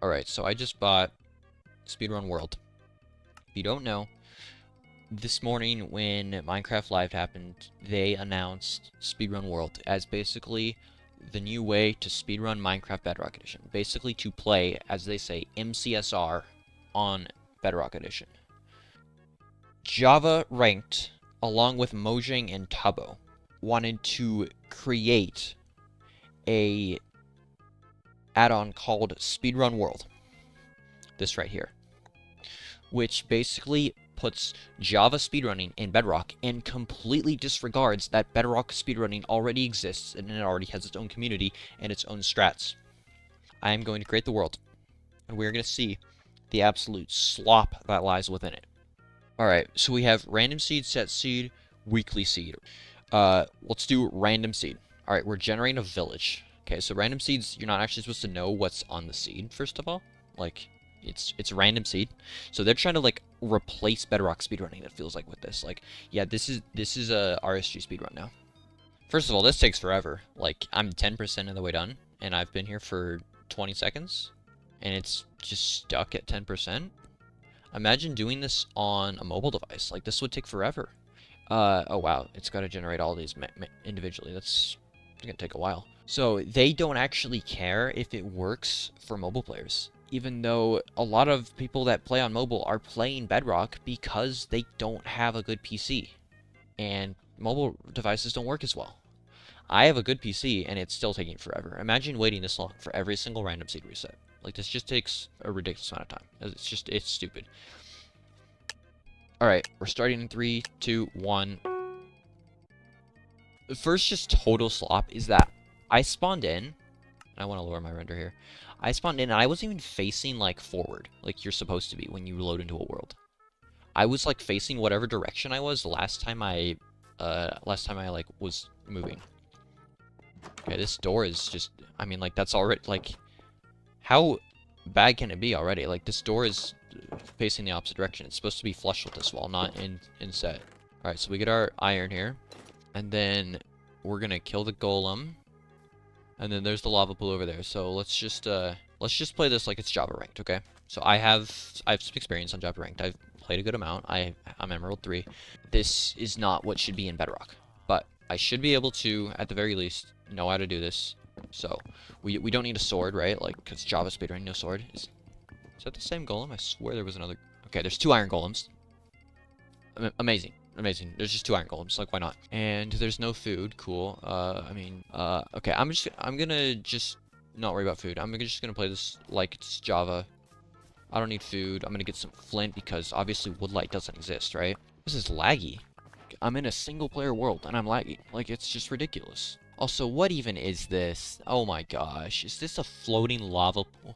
Alright, so I just bought Speedrun World. If you don't know, this morning when Minecraft Live happened, they announced Speedrun World as basically the new way to speedrun Minecraft Bedrock Edition. Basically to play, as they say, MCSR on Bedrock Edition. Java Ranked, along with Mojang and Tubbo, wanted to create a add-on called Speedrun World. This right here. Which basically puts Java speedrunning in Bedrock and completely disregards that Bedrock speedrunning already exists and it already has its own community and its own strats. I am going to create the world, and we're going to see the absolute slop that lies within it. Alright, so we have random seed, set seed, weekly seed. Let's do random seed. Alright, we're generating a village. Okay, so random seeds, you're not actually supposed to know what's on the seed, first of all. Like, it's random seed. So they're trying to, like, replace Bedrock speedrunning, it feels like, with this. Like, yeah, this is a RSG speedrun now. First of all, this takes forever. Like, I'm 10% of the way done, and I've been here for 20 seconds, and it's just stuck at 10%. Imagine doing this on a mobile device. Like, this would take forever. Oh wow, it's got to generate all these individually. That's gonna take a while. So they don't actually care if it works for mobile players, even though a lot of people that play on mobile are playing Bedrock because they don't have a good PC, and mobile devices don't work as well. I have a good PC, and it's still taking forever. Imagine waiting this long for every single random seed reset. Like, this just takes a ridiculous amount of time. It's stupid. Alright, we're starting in 3, 2, 1. The first just total slop is that I spawned in. I want to lower my render here. I spawned in, and I wasn't even facing, like, forward, like you're supposed to be when you load into a world. I was, like, facing whatever direction I was last time I, like, was moving. Okay, this door is just, I mean, like, that's already, like, how bad can it be already? Like, this door is facing the opposite direction. It's supposed to be flush with this wall, not inset. Alright, so we get our iron here. And then we're gonna kill the golem. And then there's the lava pool over there. So let's just play this like it's Java ranked, okay? So I have some experience on Java ranked. I've played a good amount. I'm Emerald 3. This is not what should be in Bedrock. But I should be able to, at the very least, know how to do this. So we don't need a sword, right? Like, because Java speedrun, no sword. Is that the same golem? I swear there was another. Okay, there's 2 iron golems. Amazing. Amazing. There's just 2 iron golems. Like, why not? And there's no food. Cool. Okay, I'm gonna just not worry about food. I'm just gonna play this like it's Java. I don't need food. I'm gonna get some flint because obviously woodlight doesn't exist, right? This is laggy. I'm in a single player world and I'm laggy. Like, it's just ridiculous. Also, what even is this? Oh my gosh. Is this a floating lava pool?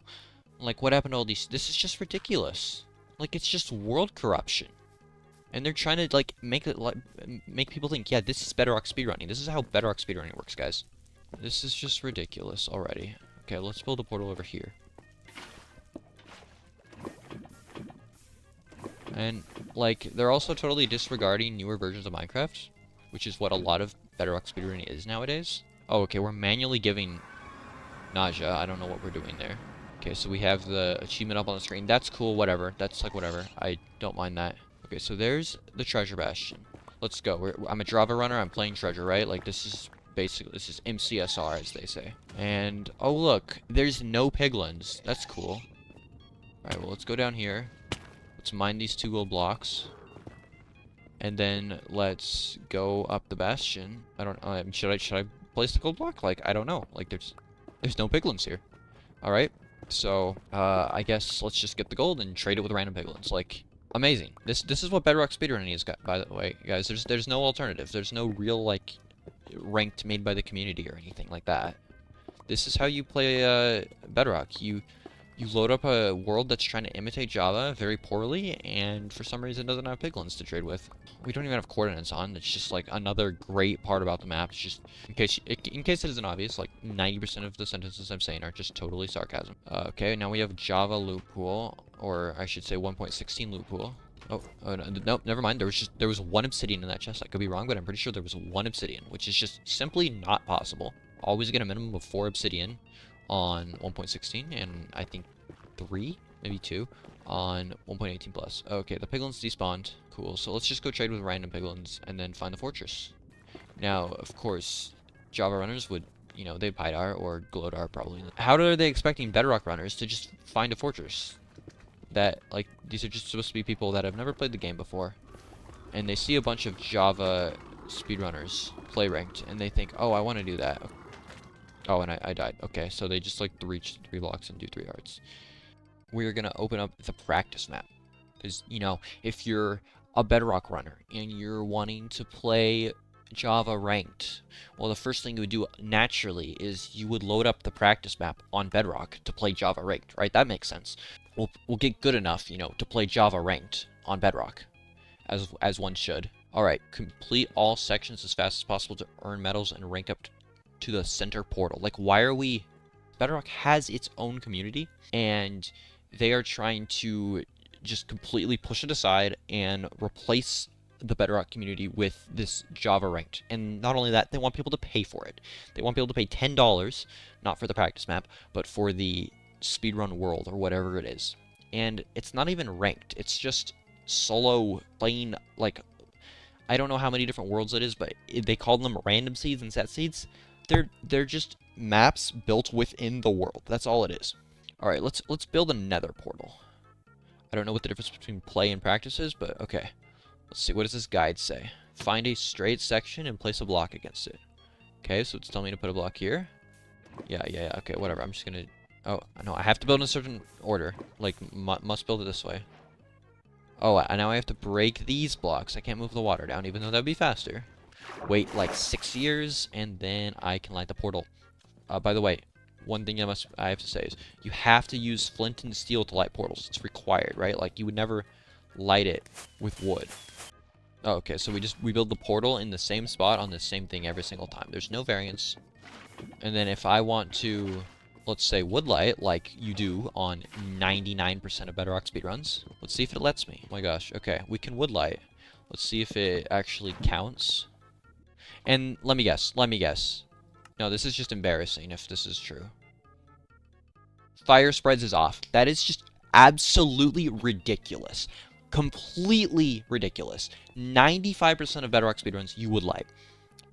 Like, what happened to all these? This is just ridiculous. Like, it's just world corruption. And they're trying to, like, make people think, yeah, this is Bedrock speedrunning. This is how Bedrock speedrunning works, guys. This is just ridiculous already. Okay, let's build a portal over here. And, like, they're also totally disregarding newer versions of Minecraft, which is what a lot of Bedrock speedrunning is nowadays. Oh, okay, we're manually giving nausea. I don't know what we're doing there. Okay, so we have the achievement up on the screen. That's cool, whatever. That's, like, whatever. I don't mind that. Okay, so there's the treasure bastion. Let's go. I'm a Java runner. I'm playing treasure, right? Like, this is MCSR, as they say. And, oh, look. There's no piglins. That's cool. Alright, well, let's go down here. Let's mine these 2 gold blocks. And then let's go up the bastion. I don't know. Should I place the gold block? Like, I don't know. Like, there's no piglins here. Alright. So, I guess let's just get the gold and trade it with random piglins. Like, amazing. This is what Bedrock speedrunning is, by the way, guys. There's no alternative. There's no real, like, ranked made by the community or anything like that. This is how you play Bedrock. You load up a world that's trying to imitate Java very poorly, and for some reason doesn't have piglins to trade with. We don't even have coordinates on. It's just, like, another great part about the map. It's just, in case it isn't obvious, like, 90% of the sentences I'm saying are just totally sarcasm. Okay, now we have Java loot pool, or I should say 1.16 loot pool. Oh, no, never mind. There was 1 obsidian in that chest. I could be wrong, but I'm pretty sure there was 1 obsidian, which is just simply not possible. Always get a minimum of 4 obsidian on 1.16, and I think 3, maybe 2, on 1.18 plus. Okay, the piglins despawned. Cool, so let's just go trade with random piglins and then find the fortress. Now, of course, Java runners would, you know, they'd Pydar or Glodar probably. How are they expecting Bedrock runners to just find a fortress? That, like, these are just supposed to be people that have never played the game before. And they see a bunch of Java speedrunners play ranked, and they think, oh, I want to do that. Oh, and I died. Okay, so they just, like, reach 3 blocks and do 3 hearts. We're going to open up the practice map. Because, you know, if you're a Bedrock runner and you're wanting to play Java ranked, well, the first thing you would do naturally is you would load up the practice map on Bedrock to play Java ranked, right? That makes sense. We'll get good enough, you know, to play Java ranked on Bedrock, as one should. All right, complete all sections as fast as possible to earn medals and rank up to the center portal. Like, why are we? Bedrock has its own community, and they are trying to just completely push it aside and replace the Bedrock community with this Java ranked. And not only that, they want people to pay for it. They want people to pay $10, not for the practice map, but for the Speedrun world or whatever it is. And it's not even ranked. It's just solo playing, like, I don't know how many different worlds it is, but they call them random seeds and set seeds. They're just maps built within the world. That's all it is. All right, let's build a nether portal. I don't know what the difference between play and practice is, but okay. Let's see, what does this guide say? Find a straight section and place a block against it. Okay, so it's telling me to put a block here. Yeah, okay, whatever. I'm just gonna... Oh, no, I have to build in a certain order. Like, must build it this way. Oh, and now I have to break these blocks. I can't move the water down, even though that'd be faster. Wait, like, 6 years, and then I can light the portal. By the way, one thing I have to say is, you have to use flint and steel to light portals. It's required, right? Like, you would never light it with wood. Oh, okay, so we build the portal in the same spot on the same thing every single time. There's no variance. And then if I want to, let's say, woodlight, like you do on 99% of Bedrock speedruns, let's see if it lets me. Oh my gosh, okay, we can woodlight. Let's see if it actually counts. And let me guess. No, this is just embarrassing if this is true. Fire spreads is off. That is just absolutely ridiculous. Completely ridiculous. 95% of Bedrock speedruns, you would light.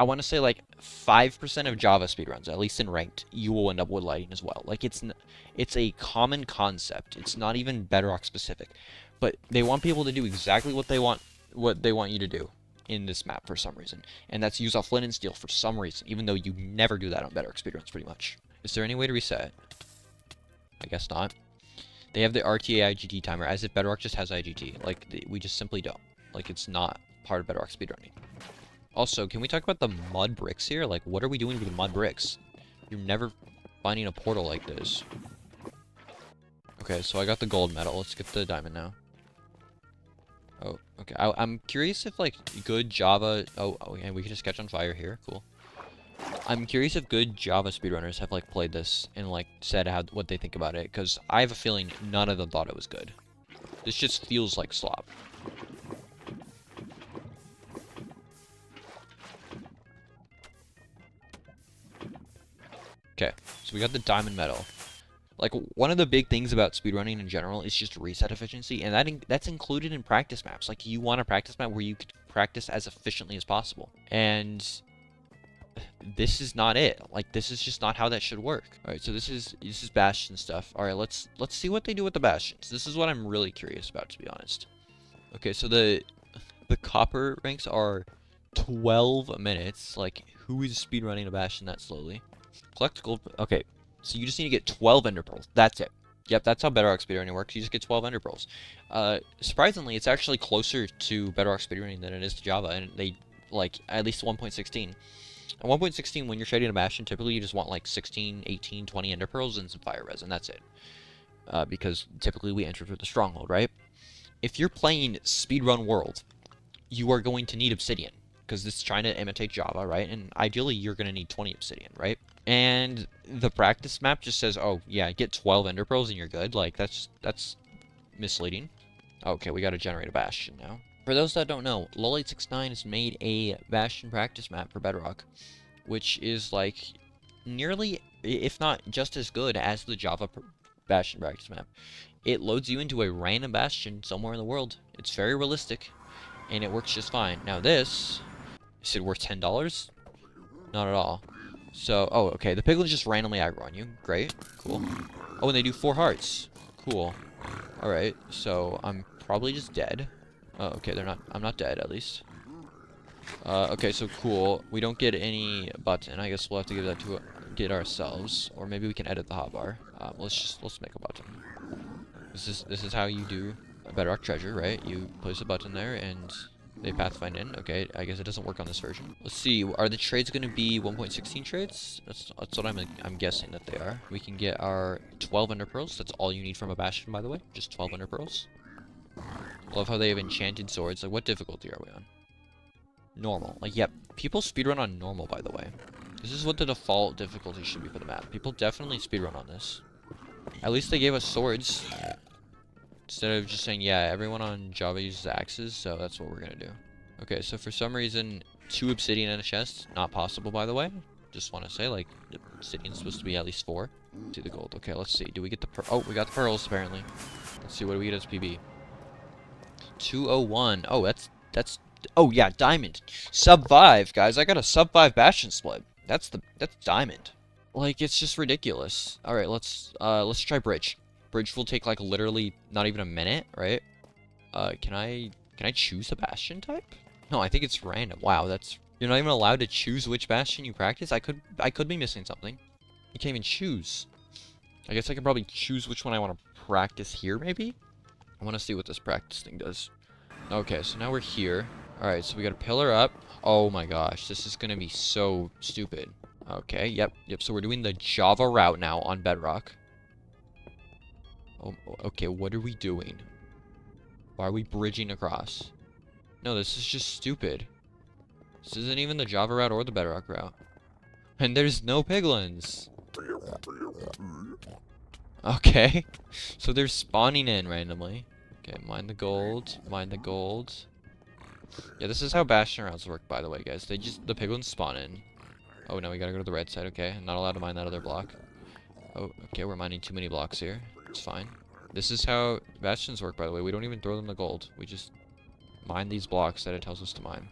I want to say like 5% of Java speedruns, at least in ranked, you will end up wood lighting as well. Like, it's a common concept. It's not even Bedrock specific. But they want people to do exactly what they want you to do in this map for some reason. And that's use off flint and steel for some reason, even though you never do that on Bedrock speedruns pretty much. Is there any way to reset? I guess not. They have the RTA IGT timer, as if Bedrock just has IGT. Like, we just simply don't. Like, it's not part of Bedrock speedrunning. Also, can we talk about the mud bricks here? Like, what are we doing with the mud bricks? You're never finding a portal like this. Okay, so I got the gold medal. Let's get the diamond now. Oh, okay. I'm curious if, like, good Java... Oh, and we can just catch on fire here. Cool. I'm curious if good Java speedrunners have, like, played this and, like, said what they think about it. Because I have a feeling none of them thought it was good. This just feels like slop. Okay, so we got the diamond medal. Like, one of the big things about speedrunning in general is just reset efficiency, and that's included in practice maps. Like, you want a practice map where you could practice as efficiently as possible. And this is not it. Like, this is just not how that should work. Alright, so this is Bastion stuff. Alright, let's see what they do with the Bastions. This is what I'm really curious about, to be honest. Okay, so the copper ranks are 12 minutes. Like, who is speedrunning a Bastion that slowly? Collect gold. Okay, so you just need to get 12 ender pearls. That's it. Yep, that's how Bedrock speedrunning works. You just get 12 ender pearls. Surprisingly, it's actually closer to Bedrock speedrunning than it is to Java, and they, like, at least 1.16. At 1.16, when you're trading a Bastion, typically you just want, like, 16, 18, 20 ender pearls and some fire res, and that's it. Because typically we enter through the Stronghold, right? If you're playing Speedrun World, you are going to need obsidian, because this is trying to imitate Java, right? And ideally, you're going to need 20 obsidian, right? And the practice map just says, oh, yeah, get 12 ender pearls and you're good. Like, that's misleading. Okay, we got to generate a Bastion now. For those that don't know, lol869 has made a Bastion practice map for Bedrock, which is, like, nearly, if not just as good as the Java Bastion practice map. It loads you into a random Bastion somewhere in the world. It's very realistic, and it works just fine. Now this, is it worth $10? Not at all. So, oh, okay, the piglins just randomly aggro on you. Great, cool. Oh, and they do 4 hearts. Cool. Alright, so I'm probably just dead. Oh, okay, I'm not dead, at least. Okay, so cool. We don't get any button. I guess we'll have to give that to get ourselves, or maybe we can edit the hotbar. Let's make a button. This is how you do a Bedrock treasure, right? You place a button there, and they pathfind in. Okay, I guess it doesn't work on this version. Let's see. Are the trades going to be 1.16 trades? That's what I'm guessing that they are. We can get our 12 ender pearls. That's all you need from a Bastion, by the way. Just 12 ender pearls. Love how they have enchanted swords. Like, what difficulty are we on? Normal. Like, yep. People speedrun on normal, by the way. This is what the default difficulty should be for the map. People definitely speedrun on this. At least they gave us swords. Instead of just saying, yeah, everyone on Java uses axes, so that's what we're gonna do. Okay, so for some reason, 2 obsidian in a chest. Not possible, by the way. Just want to say, like, the obsidian's supposed to be at least 4. See the gold. Okay, let's see. Do we get the oh, we got the pearls, apparently. Let's see, what do we get as PB? 201. Oh, that's... Oh, yeah, diamond. Sub 5, guys. I got a sub 5 Bastion split. That's diamond. Like, it's just ridiculous. Alright, let's try bridge. Bridge will take, like, literally not even a minute, right? Can I choose a Bastion type? No, I think it's random. Wow, you're not even allowed to choose which Bastion you practice? I could be missing something. You can't even choose. I guess I can probably choose which one I want to practice here, maybe? I want to see what this practice thing does. Okay, so now we're here. Alright, so we got a pillar up. Oh my gosh, this is gonna be so stupid. Okay, yep, so we're doing the Java route now on Bedrock. Oh, okay, what are we doing? Why are we bridging across? No, this is just stupid. This isn't even the Java route or the Bedrock route. And there's no piglins. Okay, so they're spawning in randomly. Okay, mine the gold, mine the gold. Yeah, this is how Bastion routes work, by the way, guys. The piglins spawn in. Oh, no, we gotta go to the red side. Okay, I'm not allowed to mine that other block. Oh, okay, we're mining too many blocks here. It's fine. This is how Bastions work, by the way. We don't even throw them the gold. We just mine these blocks that it tells us to mine.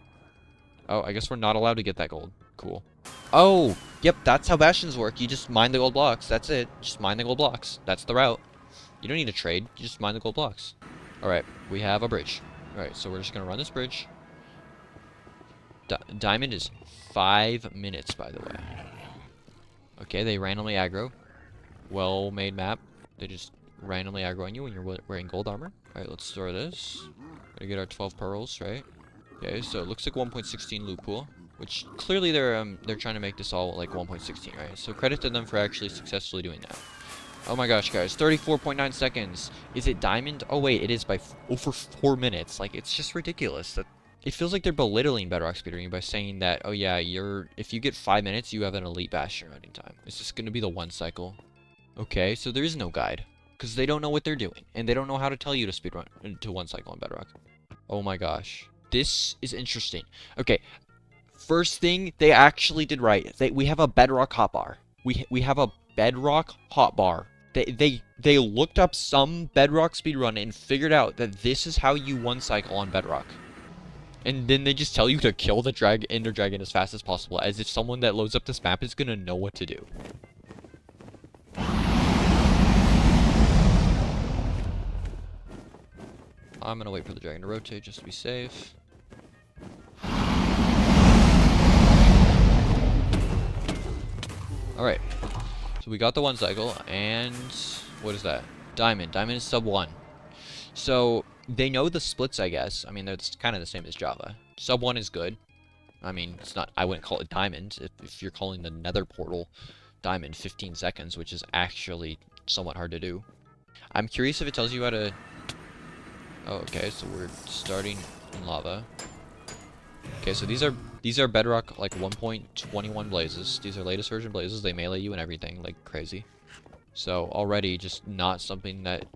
Oh, I guess we're not allowed to get that gold. Cool. Oh, yep, that's how Bastions work. You just mine the gold blocks. That's it. Just mine the gold blocks. That's the route. You don't need to trade. You just mine the gold blocks. Alright, we have a bridge. Alright, so we're just going to run this bridge. Diamond is 5 minutes, by the way. Okay, they randomly aggro. Well-made map. They just randomly aggro on you when you're wearing gold armor. Alright, let's store this. Gotta get our 12 pearls, right? Okay, so it looks like 1.16 loot pool. Which, clearly they're trying to make this all, like, 1.16, right? So credit to them for actually successfully doing that. Oh my gosh, guys. 34.9 seconds. Is it diamond? Oh, wait. It is by over 4 minutes. Like, it's just ridiculous. It feels like they're belittling Bedrock speedrunning by saying that, oh yeah, if you get 5 minutes, you have an elite Bastion running time. It's just going to be the 1 cycle. Okay, so there is no guide. Because they don't know what they're doing. And they don't know how to tell you to speedrun to 1 cycle on Bedrock. Oh my gosh. This is interesting. Okay. First thing they actually did right. We have a Bedrock hotbar. We have a Bedrock hotbar. They looked up some Bedrock speedrun and figured out that this is how you 1 cycle on Bedrock. And then they just tell you to kill the Ender Dragon as fast as possible, as if someone that loads up this map is gonna know what to do. I'm gonna wait for the dragon to rotate just to be safe. Alright. So we got the 1 cycle, and what is that? Diamond. Diamond is sub 1. So they know the splits, I guess. I mean, they're kind of the same as Java. Sub 1 is good. I mean, it's not. I wouldn't call it diamond if you're calling the Nether portal diamond 15 seconds, which is actually somewhat hard to do. I'm curious if it tells you how to. Oh, okay. So we're starting in lava. Okay, so these are Bedrock, like, 1.21 blazes. These are latest version blazes. They melee you and everything, like, crazy. So, already just not something that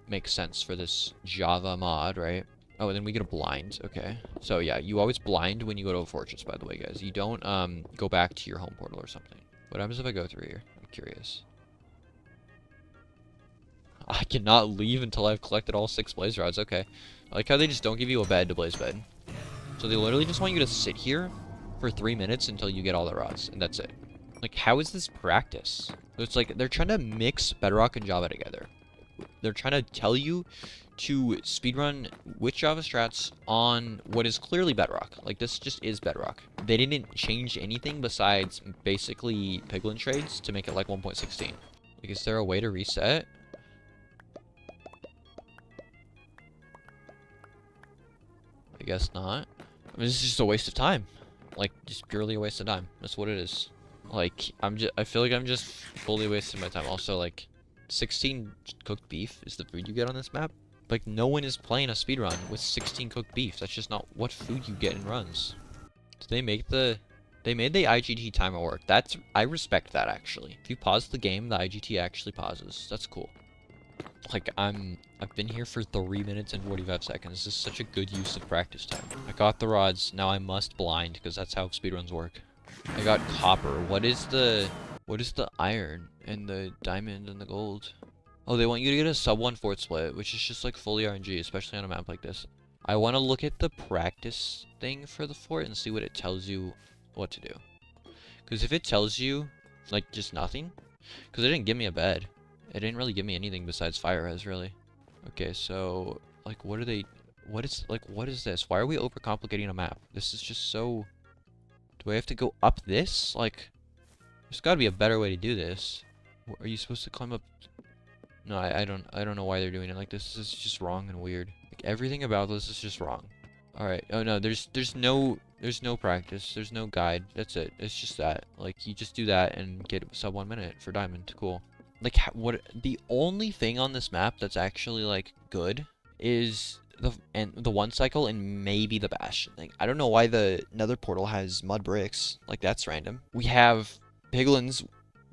makes sense for this Java mod, right? Oh, and then we get a blind. Okay. So, yeah, you always blind when you go to a fortress, by the way, guys. You don't, go back to your home portal or something. What happens if I go through here? I'm curious. I cannot leave until I've collected all 6 blaze rods. Okay. I like how they just don't give you a bed to blaze bed. So they literally just want you to sit here for 3 minutes until you get all the rods, and that's it. Like, how is this practice? So it's like they're trying to mix Bedrock and Java together. They're trying to tell you to speedrun with Java strats on what is clearly Bedrock. Like, this just is Bedrock. They didn't change anything besides basically piglin trades to make it like 1.16. Like, is there a way to reset? I guess not. I mean, this is just a waste of time. Like, just purely a waste of time. That's what it is. Like, I feel like I'm just fully wasting my time. Also, like, 16 cooked beef is the food you get on this map. Like, no one is playing a speedrun with 16 cooked beef. That's just not what food you get in runs. Did they make the... They made the IGT timer work. I respect that, actually. If you pause the game, the IGT actually pauses. That's cool. Like, I've been here for 3 minutes and 45 seconds. This is such a good use of practice time. I got the rods. Now I must blind, because that's how speedruns work. I got copper. What is the iron and the diamond and the gold? Oh, they want you to get a sub 1/4 split, which is just like fully RNG, especially on a map like this. I want to look at the practice thing for the fort and see what it tells you what to do. Because if it tells you, like, just nothing, because it didn't give me a bed. It didn't really give me anything besides fire res, really. Okay, so, like, what is this? Why are we overcomplicating a map? This is just so... Do I have to go up this? Like, there's gotta be a better way to do this. Are you supposed to climb up? No, I don't know why they're doing it like this. This is just wrong and weird. Like, everything about this is just wrong. Alright, oh no, there's no practice. There's no guide. That's it. It's just that. Like, you just do that and get sub 1 minute for diamond. Cool. Like, the only thing on this map that's actually, like, good is the 1 cycle and maybe the Bastion. Like, I don't know why the Nether portal has mud bricks. Like, that's random. We have piglins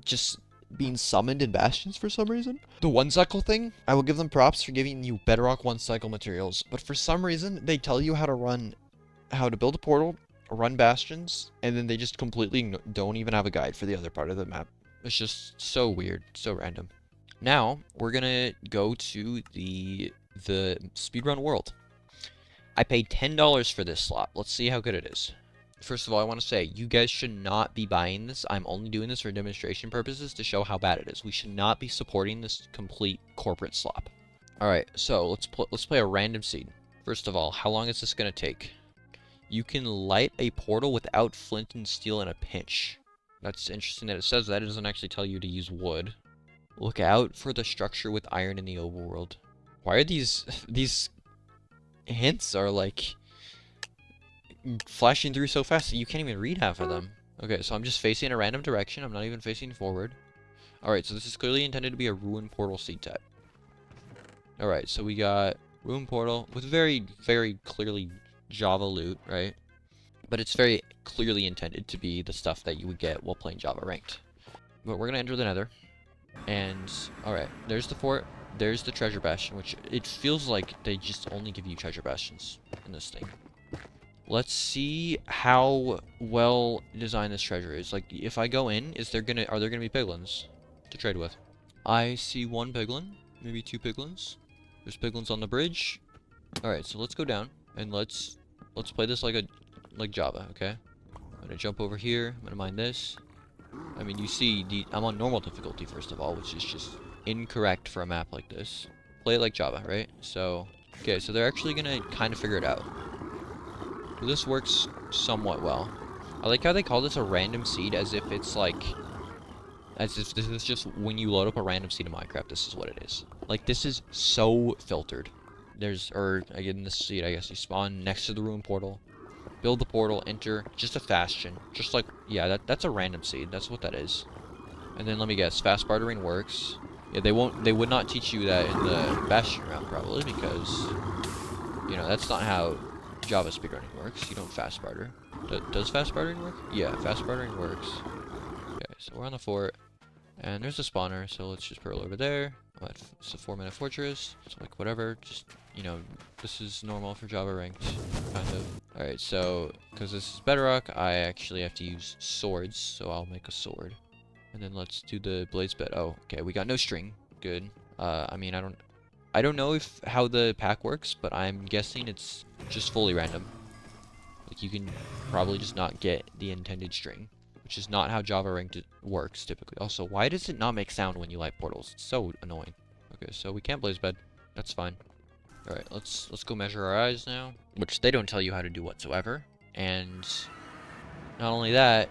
just being summoned in Bastions for some reason. The 1 cycle thing, I will give them props for giving you Bedrock 1 cycle materials, but for some reason, they tell you how to build a portal, run Bastions, and then they just completely don't even have a guide for the other part of the map. It's just so weird, so random. Now, we're gonna go to the speedrun world. I paid $10 for this slot. Let's see how good it is. First of all, I want to say, you guys should not be buying this. I'm only doing this for demonstration purposes to show how bad it is. We should not be supporting this complete corporate slop. Alright, so let's play a random seed. First of all, how long is this gonna take? You can light a portal without flint and steel in a pinch. That's interesting that it says that. It doesn't actually tell you to use wood. Look out for the structure with iron in the overworld. Why are these hints are like flashing through so fast that you can't even read half of them? Okay, so I'm just facing a random direction. I'm not even facing forward. Alright, so this is clearly intended to be a ruin portal seed type. Alright, so we got ruin portal with very, very clearly Java loot, right? But it's very clearly intended to be the stuff that you would get while playing Java ranked. But we're going to enter the Nether. And, alright, there's the fort. There's the treasure bastion, which it feels like they just only give you treasure bastions in this thing. Let's see how well designed this treasure is. Like, if I go in, are there gonna be piglins to trade with? I see 1 piglin, maybe 2 piglins. There's piglins on the bridge. Alright, so let's go down and let's play this like Java, okay? I'm gonna jump over here. I'm gonna mine this. I mean, you see, I'm on normal difficulty, first of all, which is just incorrect for a map like this. Play it like Java, right? So, okay, so they're actually gonna kind of figure it out. So this works somewhat well. I like how they call this a random seed, as if it's like... As if this is just when you load up a random seed in Minecraft, this is what it is. Like, this is so filtered. Again, this seed, I guess, you spawn next to the ruin portal. Build the portal, enter, just a bastion. Just like, yeah, that's a random seed. That's what that is. And then let me guess, fast bartering works. Yeah, they would not teach you that in the Bastion round, probably, because, you know, that's not how Java speedrunning works. You don't fast barter. Does fast bartering work? Yeah, fast bartering works. Okay, so we're on the fort, and there's a spawner, so let's just pearl over there. It's a 4-minute fortress, so like, whatever, just, you know, this is normal for Java ranked, kind of. Alright, so, because this is Bedrock, I actually have to use swords, so I'll make a sword. And then let's do the blaze bed. Oh, okay, we got no string. Good. I mean, I don't know if how the pack works, but I'm guessing it's just fully random. Like, you can probably just not get the intended string, which is not how Java ranked works typically. Also, why does it not make sound when you light portals? It's so annoying. Okay, so we can't blaze bed. That's fine. All right, let's go measure our eyes now, which they don't tell you how to do whatsoever. And not only that,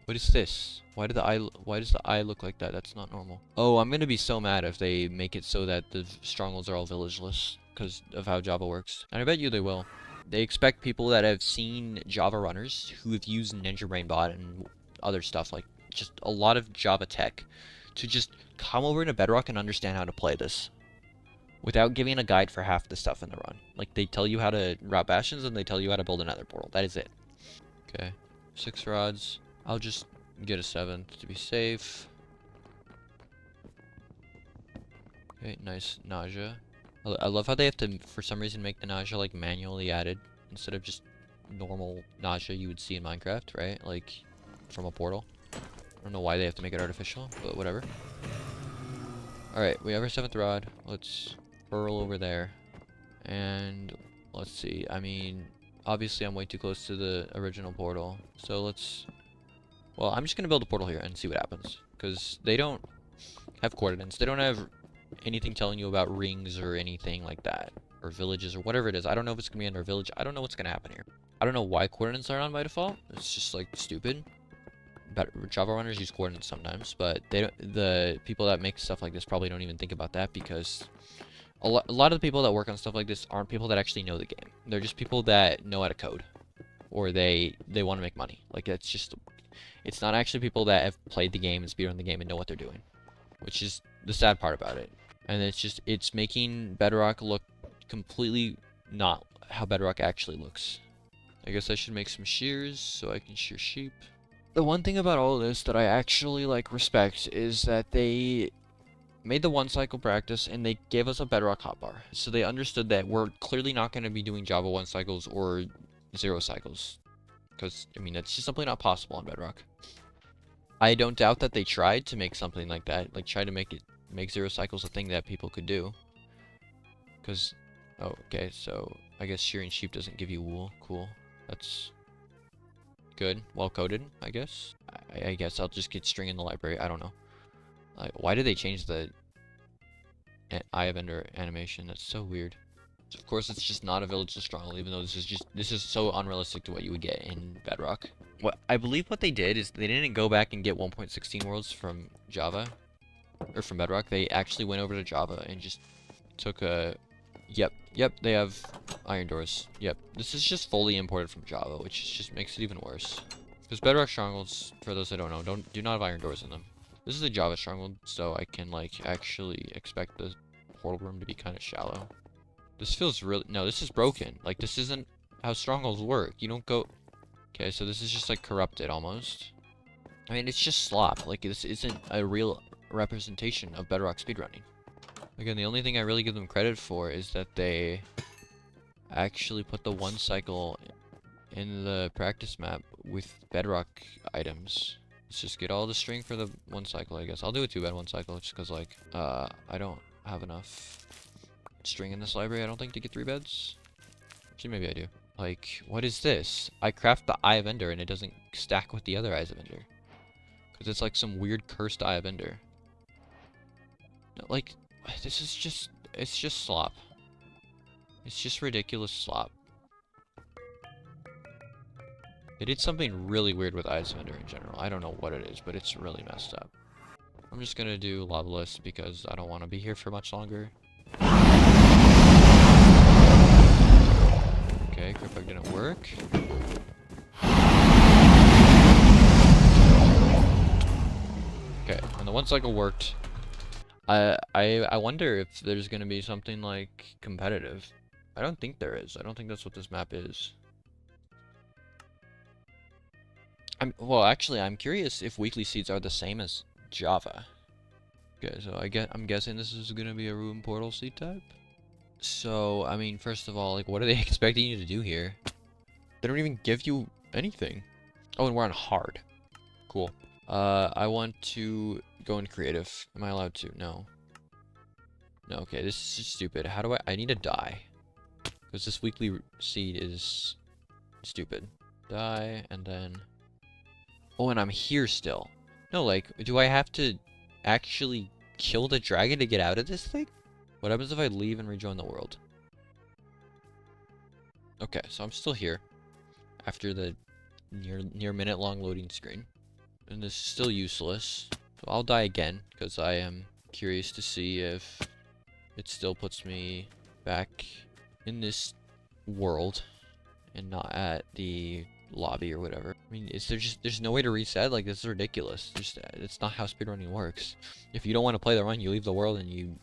what is this? Why does the eye look like that? That's not normal. Oh, I'm gonna be so mad if they make it so that the strongholds are all villageless because of how Java works. And I bet you they will. They expect people that have seen Java runners who have used Ninja Brainbot and other stuff, like just a lot of Java tech, to just come over to Bedrock and understand how to play this without giving a guide for half the stuff in the run. Like, they tell you how to route bastions and they tell you how to build another portal. That is it. Okay, 6 rods. I'll just get a 7th to be safe. Okay, nice nausea. I love how they have to, for some reason, make the nausea like manually added instead of just normal nausea you would see in Minecraft, right? Like from a portal. I don't know why they have to make it artificial, but whatever. Alright, we have our 7th rod. Let's burrow over there. And let's see. I mean, obviously I'm way too close to the original portal. So let's... Well, I'm just going to build a portal here and see what happens. Because they don't have coordinates. They don't have anything telling you about rings or anything like that. Or villages or whatever it is. I don't know if it's going to be under a village. I don't know what's going to happen here. I don't know why coordinates are on by default. It's just, like, stupid. Java runners use coordinates sometimes, but they don't, the people that make stuff like this probably don't even think about that because a lot of the people that work on stuff like this aren't people that actually know the game. They're just people that know how to code, or they want to make money. Like, it's not actually people that have played the game and speedrun the game and know what they're doing, which is the sad part about it. And it's making Bedrock look completely not how Bedrock actually looks. I guess I should make some shears so I can shear sheep. The one thing about all of this that I actually, like, respect is that they made the 1 cycle practice and they gave us a Bedrock hotbar. So they understood that we're clearly not going to be doing Java 1 cycles or 0 cycles. Because, I mean, it's just simply not possible on Bedrock. I don't doubt that they tried to make something like that. Like, try to make 0 cycles a thing that people could do. Because, oh, okay, so I guess shearing sheep doesn't give you wool. Cool. That's... good. Well coded, I guess. I guess I'll just get string in the library. I don't know. Like, why did they change the Eye of Ender animation? That's so weird. So of course, it's just not a village to Stronghold, even though this is so unrealistic to what you would get in Bedrock. I believe what they did is they didn't go back and get 1.16 worlds from Java or from Bedrock. They actually went over to Java and just took a... Yep, they have iron doors. Yep, this is just fully imported from Java, which just makes it even worse. Because Bedrock Strongholds, for those that don't know, do not have iron doors in them. This is a Java Stronghold, so I can, like, actually expect the portal room to be kind of shallow. This feels really... No, this is broken. Like, this isn't how Strongholds work. You don't go... Okay, so this is just, like, corrupted, almost. I mean, it's just slop. Like, this isn't a real representation of Bedrock speedrunning. Again, the only thing I really give them credit for is that they actually put the 1 cycle in the practice map with Bedrock items. Let's just get all the string for the 1 cycle, I guess. I'll do a 2-bed 1 cycle just because, like, I don't have enough string in this library, I don't think, to get 3 beds. Actually, maybe I do. Like, what is this? I craft the Eye of Ender and it doesn't stack with the other Eyes of Ender. Because it's like some weird cursed Eye of Ender. No, like... This is just... It's just slop. It's just ridiculous slop. They did something really weird with Eyes of Ender in general. I don't know what it is, but it's really messed up. I'm just gonna do Loveless because I don't want to be here for much longer. Okay, Cryptbug didn't work. Okay, and the 1 cycle worked. I wonder if there's gonna be something like competitive. I don't think there is. I don't think that's what this map is. Well, actually, I'm curious if weekly seeds are the same as Java. Okay, so I'm guessing this is gonna be a Ruin Portal seed type. So, I mean, first of all, like, what are they expecting you to do here? They don't even give you anything. Oh, and we're on hard. Cool. I want to go in creative. Am I allowed to? No. No, okay, this is just stupid. How do I need to die. Because this weekly seed is stupid. Die, and then... Oh, and I'm here still. No, like, do I have to actually kill the dragon to get out of this thing? What happens if I leave and rejoin the world? Okay, so I'm still here. After the near minute-long loading screen. And this is still useless. So I'll die again, because I am curious to see if it still puts me back in this world and not at the lobby or whatever. I mean, there's no way to reset? Like, this is ridiculous. It's not how speedrunning works. If you don't want to play the run, you leave the world and you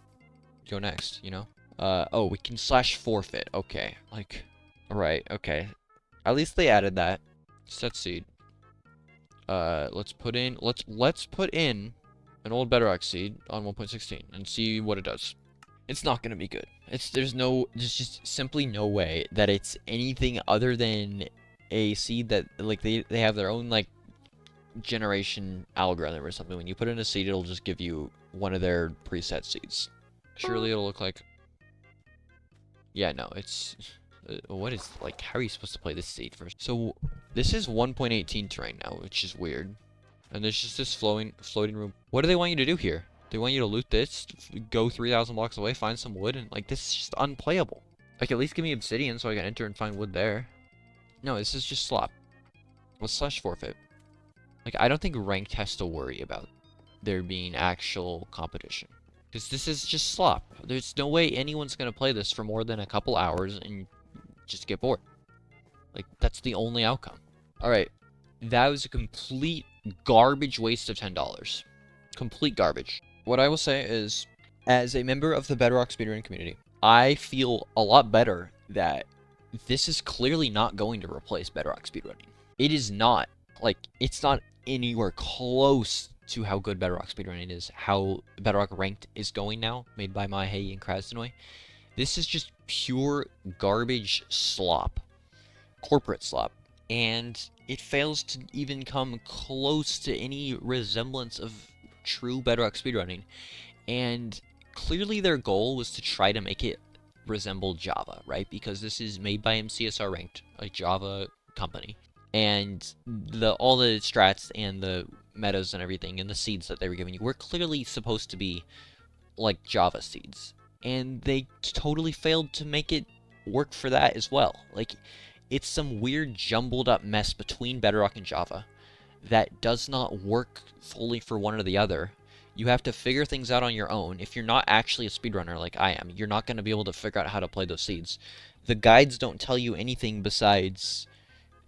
go next, you know? Oh, we can /forfeit. Okay, like, alright, okay. At least they added that. Set seed. Let's put in an old Bedrock seed on 1.16 and see what it does. It's not gonna be good. There's just simply no way that it's anything other than a seed that, like, they have their own, like, generation algorithm or something. When you put in a seed, it'll just give you one of their preset seeds. Surely it'll look like... Yeah, no, it's... what is, like, how are you supposed to play this seed first? So, this is 1.18 terrain now, which is weird. And there's just this floating room. What do they want you to do here? They want you to loot this, go 3,000 blocks away, find some wood, and, like, this is just unplayable. Like, at least give me obsidian so I can enter and find wood there. No, this is just slop. Let's /forfeit. Like, I don't think ranked has to worry about there being actual competition. Because this is just slop. There's no way anyone's going to play this for more than a couple hours and just get bored. Like, that's the only outcome. Alright, that was a complete garbage waste of $10. Complete garbage. What I will say is, as a member of the Bedrock speedrunning community, I feel a lot better that this is clearly not going to replace Bedrock speedrunning. It is not. Like, it's not anywhere close to how good Bedrock speedrunning is, how Bedrock ranked is going now, made by Mahei and Krasnoy. This is just pure garbage slop. Corporate slop. And it fails to even come close to any resemblance of true Bedrock speedrunning. And clearly their goal was to try to make it resemble Java, right? Because this is made by MCSR ranked, a Java company. And all the strats and the metas and everything and the seeds that they were giving you were clearly supposed to be like Java seeds. And they totally failed to make it work for that as well. Like, it's some weird jumbled up mess between Bedrock and Java that does not work fully for one or the other. You have to figure things out on your own. If you're not actually a speedrunner like I am, you're not going to be able to figure out how to play those seeds. The guides don't tell you anything besides,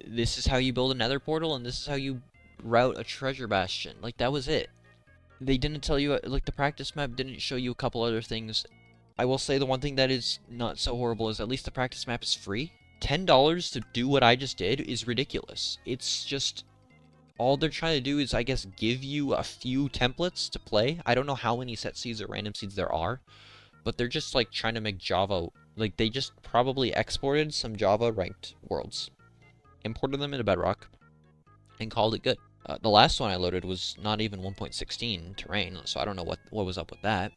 this is how you build a nether portal and this is how you route a treasure bastion. Like, that was it. They didn't tell you, like, the practice map didn't show you a couple other things. I will say the one thing that is not so horrible is at least the practice map is free. $10 to do what I just did is ridiculous. It's just, all they're trying to do is, I guess, give you a few templates to play. I don't know how many set seeds or random seeds there are, but they're just, like, trying to make Java, like, they just probably exported some Java ranked worlds, imported them into Bedrock, and called it good. The last one I loaded was not even 1.16 terrain, so I don't know what was up with that.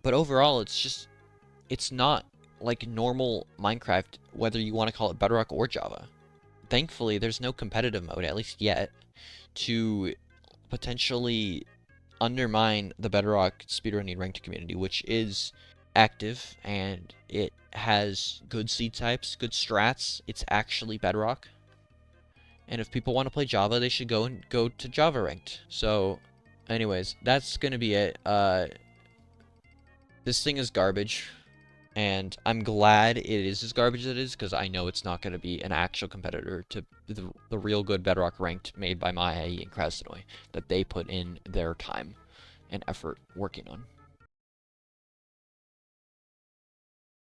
But overall, it's not like normal Minecraft, whether you want to call it Bedrock or Java. Thankfully, there's no competitive mode, at least yet, to potentially undermine the Bedrock speedrunning ranked community, which is active, and it has good seed types, good strats. It's actually Bedrock. And if people want to play Java, they should go to Java ranked. So, anyways, that's going to be it. This thing is garbage, and I'm glad it is as garbage as it is, because I know it's not going to be an actual competitor to the real good Bedrock ranked made by Mahei and Krasnoy that they put in their time and effort working on.